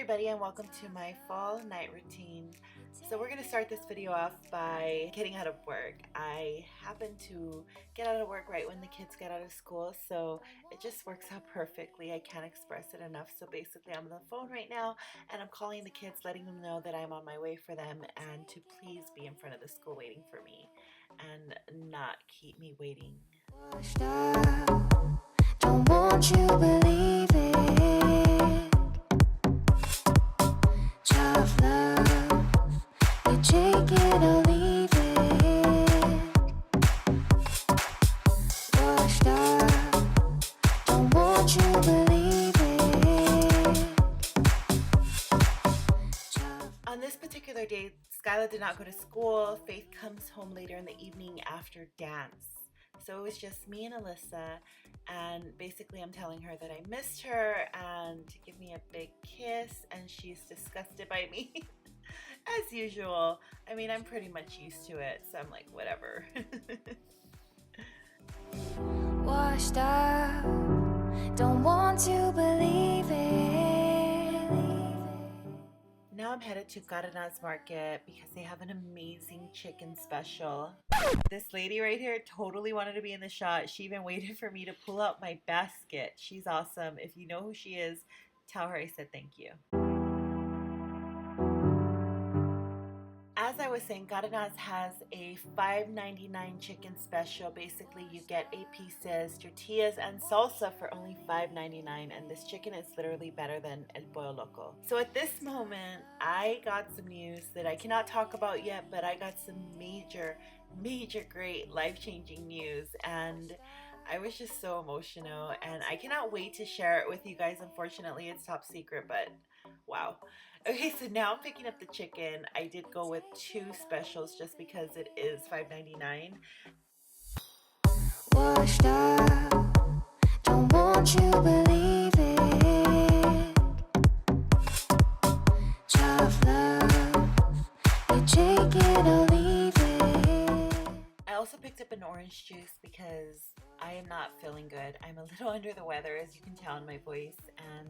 everybody, and welcome to my fall night routine. So we're going to start this video off by getting out of work. I happen to get out of work right when the kids get out of school, so it just works out perfectly. I can't express it enough. So basically I'm on the phone right now and I'm calling the kids, letting them know that I'm on my way for them and to please be in front of the school waiting for me and not keep me waiting. Don't want you believe it. Tough love, you take it or leave it. Washed up, don't want you believe it. On this particular day, Skyla did not go to school. Faith comes home later in the evening after dance. So it was just me and Alyssa, and basically I'm telling her that I missed her and to give me a big kiss, and she's disgusted by me as usual. I mean, I'm pretty much used to it, so I'm like, whatever. Washed up, don't want to believe it. Now I'm headed to Errands market because they have an amazing chicken special. This lady right here totally wanted to be in the shot. She even waited for me to pull out my basket. She's awesome. If you know who she is, tell her I said thank you. As I was saying, Errands has a $5.99 chicken special. Basically, you get 8 pieces, tortillas, and salsa for only $5.99, and this chicken is literally better than El Pollo Loco. So at this moment, I got some news that I cannot talk about yet, but I got some major great life-changing news, and I was just so emotional, and I cannot wait to share it with you guys. Unfortunately, it's top secret, but wow. Okay, so now I'm picking up the chicken. I did go with 2 specials just because it is $5.99. Washed up, don't want you believe it. Tough love, you take it or leave it. I also picked up an orange juice because I am not feeling good. I'm a little under the weather, as you can tell in my voice, and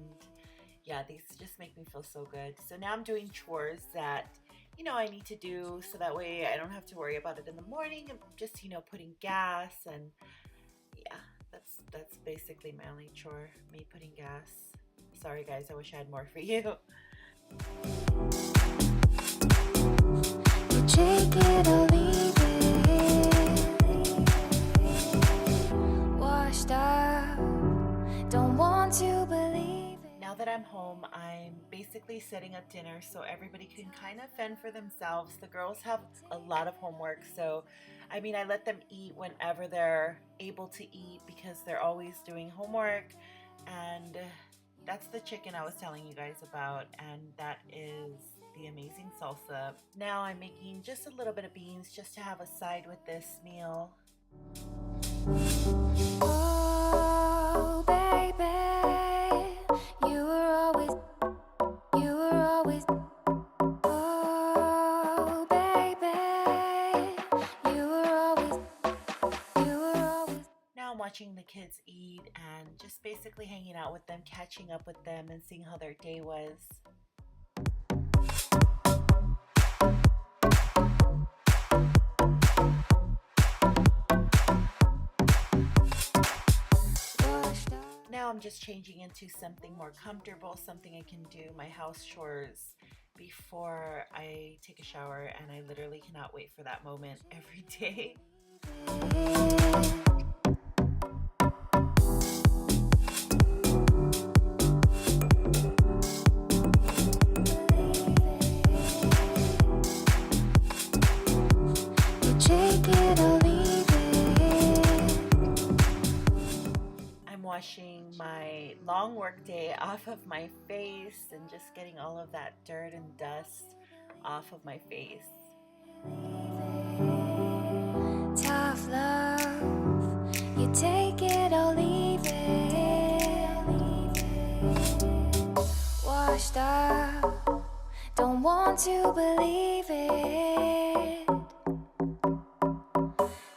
yeah, these just make me feel so good. So now I'm doing chores that, you know, I need to do so that way I don't have to worry about it in the morning. I'm just, you know, putting gas, and yeah, that's basically my only chore, me putting gas. Sorry guys, I wish I had more for you. You take it or leave it. Washed up, don't want to believe. Now that I'm home, I'm basically setting up dinner so everybody can kind of fend for themselves. The girls have a lot of homework, so I mean, I let them eat whenever they're able to eat because they're always doing homework. And that's the chicken I was telling you guys about, and that is the amazing salsa. Now I'm making just a little bit of beans just to have a side with this meal. Oh, baby. You were always, oh baby, you were always. Now I'm watching the kids eat and just basically hanging out with them, catching up with them, and seeing how their day was. Now I'm just changing into something more comfortable, something I can do my house chores before I take a shower, and I literally cannot wait for that moment every day. You take it or leave it. I'm washing my long work day off of my face and just getting all of that dirt and dust off of my face. Tough love, you take it or leave it. Washed up, don't want to believe it.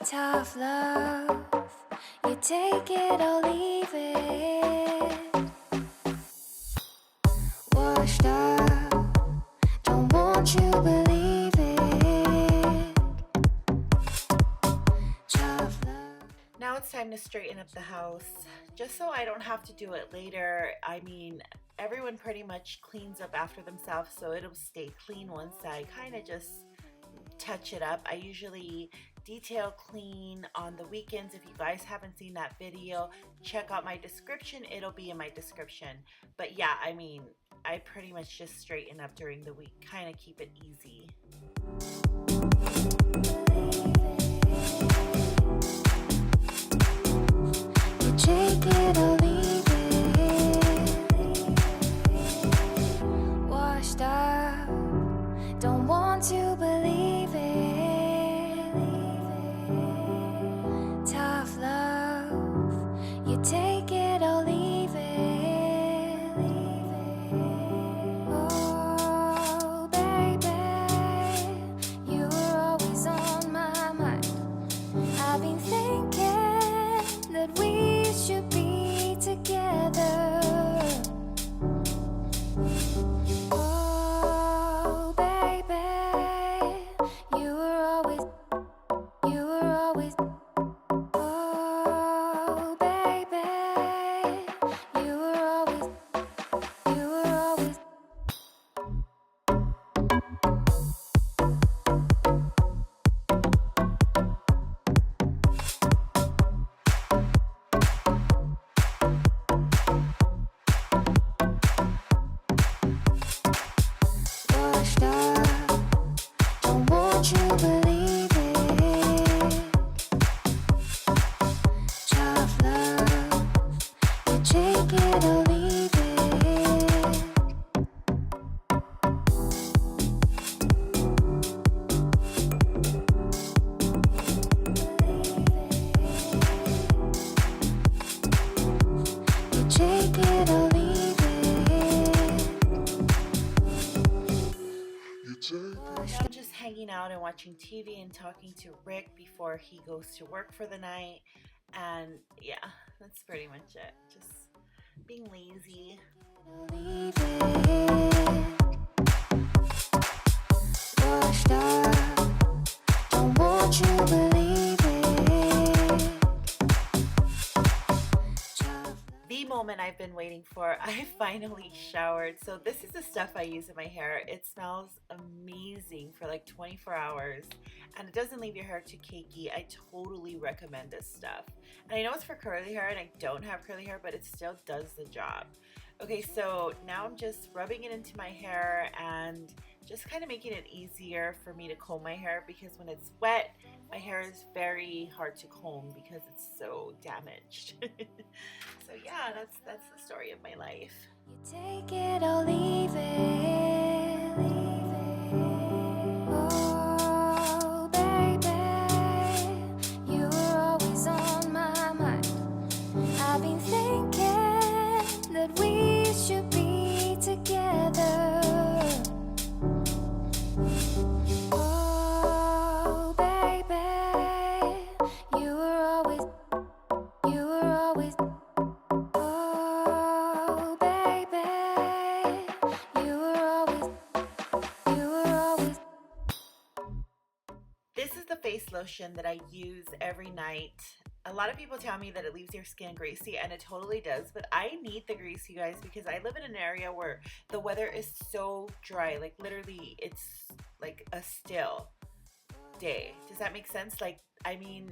Tough love, you take it or leave it. Washed up. won't you believe it? Tough love. Now it's time to straighten up the house, just so I don't have to do it later. I mean, everyone pretty much cleans up after themselves, so it'll stay clean once I kind of just touch it up. I usually detail clean on the weekends. If you guys haven't seen that video, check out my description. It'll be in my description. But yeah, I mean, I pretty much just straighten up during the week, kind of keep it easy. You take it or leave it. Washed up, don't want to believe it. Tough love, you take it or leave it. Oh, baby, you were always on my mind. I've been thinking that we should be together. Oh, baby, you were always, oh, baby, you were always. Washed up, don't want you believe it. Tough love, you take it or leave it. You take it or leave it. Now I'm just hanging out and watching TV and talking to Rick before he goes to work for the night. And yeah, that's pretty much it. Just being lazy. Leave it. Washed up, don't want you believe it. The moment I've been waiting for, I finally showered. So this is the stuff I use in my hair. It smells amazing for like 24 hours and it doesn't leave your hair too cakey. I totally recommend this stuff. And I know it's for curly hair and I don't have curly hair, but it still does the job. Okay, so now I'm just rubbing it into my hair and just kind of making it easier for me to comb my hair, because when it's wet, my hair is very hard to comb because it's so damaged. So yeah, that's the story of my life. You take it or leave it. Oh, baby, you were always on my mind. I've been thinking that we should be together. Oh, baby, you were always. Oh, baby, you were always. This is the face lotion that I use every night. A lot of people tell me that it leaves your skin greasy, and it totally does, but I need the grease, you guys, because I live in an area where the weather is so dry. Like literally it's like a still day. Does that make sense? Like, I mean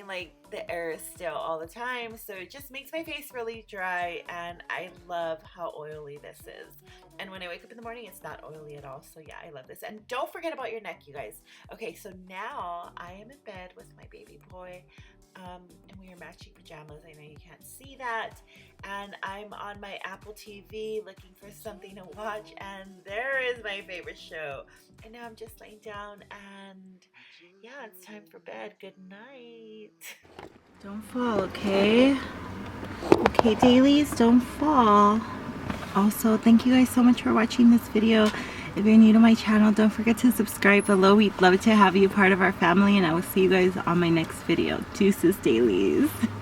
like the air is still all the time, so it just makes my face really dry, and I love how oily this is. And when I wake up in the morning, it's not oily at all. So yeah, I love this. And don't forget about your neck, you guys. Okay, so now I am in bed with my baby boy, and we are matching pajamas. I know you can't see that. And I'm on my Apple TV looking for something to watch, and there is my favorite show. And now I'm just laying down, and yeah, it's time for bed. Good night. Don't fall, okay? Okay, dailies, don't fall. Also, thank you guys so much for watching this video. If you're new to my channel, don't forget to subscribe below. We'd love to have you part of our family, and I will see you guys on my next video. Deuces, dailies.